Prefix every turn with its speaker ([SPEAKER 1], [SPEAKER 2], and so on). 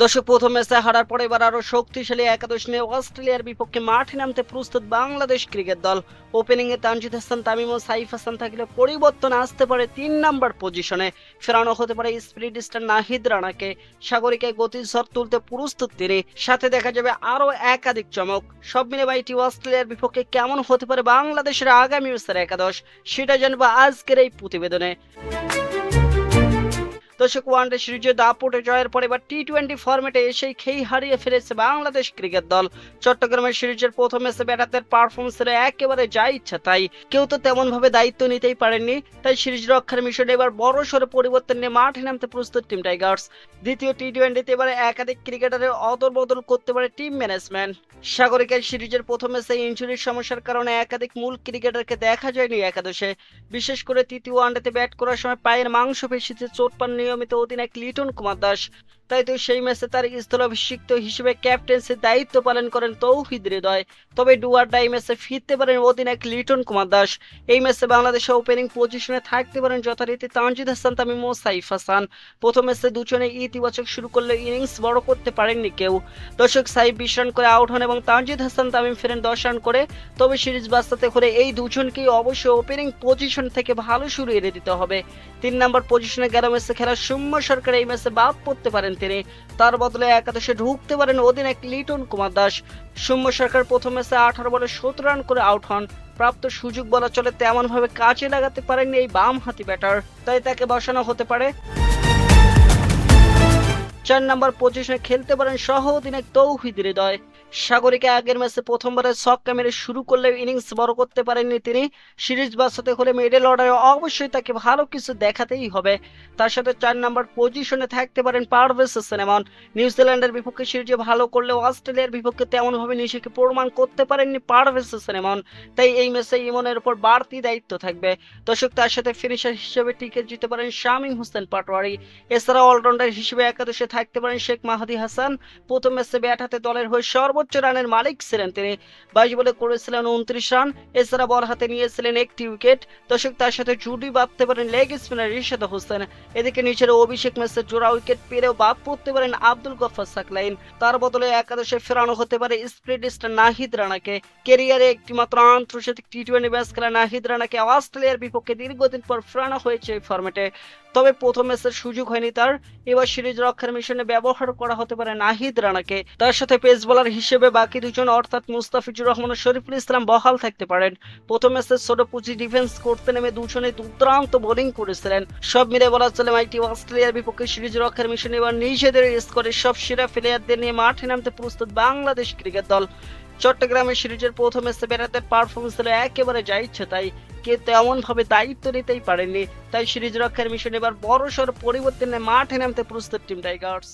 [SPEAKER 1] দর্শক, প্রথম ম্যাচে হারার পরে এবার আরো শক্তিশালী একাদশ নিয়ে অস্ট্রেলিয়ার বিপক্ষে মাঠে নামতে প্রস্তুত বাংলাদেশ ক্রিকেট দল। ওপেনিং এ তানজিদ হাসান তামিম ও সাইফ হাসান থাকলে পরিবর্তন আসতে পারে 3 নম্বর পজিশনে। ফেরানো হতে পারে স্পিরিট স্টার নাহিদ রানাকে। সাগরিকায় গতির ঝড় তুলতে প্রস্তুত তিনি। সাথে দেখা যাবে আরো একাধিক চমক। সব মিলে বাইটি অস্ট্রেলিয়ার বিপক্ষে কেমন হতে পারে বাংলাদেশের আগামী ম্যাচের একাদশ, সেটা জানবো আজকের এই প্রতিবেদনে। দর্শক, ওয়ানডে সিরিজে দাপটে জয়ের পর এবার টি-20 ফরম্যাটে এসেই খেই হারিয়ে ফেলেছে বাংলাদেশ ক্রিকেট দল। চট্টগ্রামের সিরিজের প্রথম ম্যাচে ব্যাটারদের পারফরমেন্স ছিল একেবারে যা ইচ্ছা তাই। কেউ তো তেমন ভাবে দায়িত্ব নিতেই পারেননি। তাই সিরিজ রক্ষার মিশনে এবার বড় সড়ো পরিবর্তন নিয়ে মাঠে নামতে প্রস্তুত টিম টাইগার্স। দ্বিতীয় টি-20তে এবারে একাধিক ক্রিকেটারের অদল বদল করতে পারে টিম ম্যানেজমেন্ট। সাগরিকার সিরিজের প্রথম ম্যাচে ইনজুরির সমস্যার কারণে একাধিক মূল ক্রিকেটারকে দেখা যায়নি একাদশে। বিশেষ করে তৃতীয় ওয়ানডেতে ব্যাট করার সময় পায়ের মাংসপেশিতে চোট পান নিয়মিত অধিনায়ক লিটন কুমার দাস। তাই তো সেই ম্যাচে তার স্থলাভিষিক্ত হিসেবে ক্যাপ্টেন্সির দায়িত্ব পালন করেন তৌহিদ হৃদয়। তবে ডুয়ার ডাই ম্যাচে ফিরতে পারেন অধিনায়ক লিটন কুমার দাস। এই ম্যাচে বাংলাদেশের ওপেনিং পজিশনে থাকতে পারেন যথারীতি তানজিদ হাসান তামিম ও সাইফ হাসান। প্রথম ম্যাচে দুজনে ইতিবাচক শুরু করলে ইনিংস বড় করতে পারেননি কেউ। দর্শক, সাইফ 20 রান করে আউট হন এবং তানজিদ হাসান তামিম ফেরেন 10 রান করে। তবে সিরিজ বাঁচাতে হলে এই দুজনকেই অবশ্যই ওপেনিং পজিশন থেকে ভালো শুরু এনে দিতে হবে। 3 নম্বর পজিশনে 11 ম্যাচে খেলা সৌম্য সরকার এই ম্যাচে বাদ পড়তে পারেন তিনি। তার বদলে একাদশে ঢুকতে পারেন অধিনায়ক লিটন কুমার দাস। সৌম্য সরকার প্রথম ম্যাচে 18 বলে 17 রান করে আউট হন। প্রাপ্ত সুযোগ বলা চলে তেমন ভাবে কাজে লাগাতে পারেননি এই বাম হাতি ব্যাটার, তাই তাকে বসানো হতে পারে। 4 নম্বর পজিশনে খেলতে পারেন সহ অধিনায়ক তৌহিদ হৃদয়। সাগরিকা আগের ম্যাচে প্রথমবারে ছক্কা মেরে শুরু করলে ইনিংস বড় করতে পারেননি তিনি। সিরিজ বাঁচাতে হলে মিডল অর্ডারে অবশ্যই তাকে ভালো কিছু দেখাতেই হবে। তার সাথে 4 নম্বর পজিশনে থাকতে পারেন পারভেজ হোসেন এমন। নিউজিল্যান্ডের বিপক্ষে সিরিজে ভালো করলেও অস্ট্রেলিয়ার বিপক্ষে তেমন ভাবে নিজেকে প্রমাণ করতে পারেননি পারভেজ হোসেন এমন। তাই এই ম্যাচে ইমনের উপর বাড়তি দায়িত্ব থাকবে। দর্শক, তার সাথে ফিনিশার হিসেবে টিকে জিতে পারেন শামীম হোসেন পাটোয়ারি। এছাড়া অলরাউন্ডার হিসেবে একাদশে থাকতে পারেন শেখ মাহাদি হাসান। প্রথম ম্যাচে ব্যাট হাতে দলের হয়ে সর্বোচ্চ রানের মালিক ছিলেন তিনি। 22 বলে করেছিলেন 29 রান। এছাড়া বল হাতে নিয়েছিলেন একটি উইকেট। দর্শক, তার সাথে জুটি বাঁধতে পারেন লেগ স্পিনার রিশাদ হোসেন। এদিকে নিচের অভিষেক ম্যাচে জোড়া উইকেট পেলেও বাদ পড়তে পারেন আব্দুল গফফার সাকলাইন। তার বদলে একাদশে ফেরানো হতে পারে স্পিরিট স্টার নাহিদ রানাকে। ক্যারিয়ারে একটি মাত্র আন্তর্জাতিক টি-20 ম্যাচ খেলা নাহিদ রানাকে অস্ট্রেলিয়ার বিপক্ষে দীর্ঘদিন পর ফেরানো হয়েছে এই ফরম্যাটে। তবে প্রথম ম্যাচের সুযোগ হয়নি তার। এবার সিরিজ রক্ষার মিশনে ব্যবহার করা হতে পারে নাহিদ রানাকে। তার সাথে পেস বোলার হিসেবে বাকি দুজন অর্থাৎ মুস্তাফিজুর রহমান ও শরীফুল ইসলাম বহাল থাকতে পারেন। প্রথম ম্যাচে ছোট পুঁজি ডিফেন্স করতে নেমে দুজনে দুর্দান্ত বোলিং করেছিলেন। সব মিলে বলা চলে মাইটি অস্ট্রেলিয়ার বিপক্ষে সিরিজ রক্ষার মিশনে এবার নিজেদের স্কোরের সব সেরা প্লেয়ারদের নিয়ে মাঠে নামতে প্রস্তুত বাংলাদেশ ক্রিকেট দল। চট্টগ্রামের সিরিজের প্রথম ম্যাচে ব্যাটারদের পারফরমেন্স ছিল একেবারে যা ইচ্ছে তাই। কেউ তেমন ভাবে দায়িত্ব নিতেই পারেননি। তাই সিরিজ রক্ষার মিশনে এবার বড়সড় পরিবর্তনে মাঠে নামতে প্রস্তুত টিম টাইগার্স।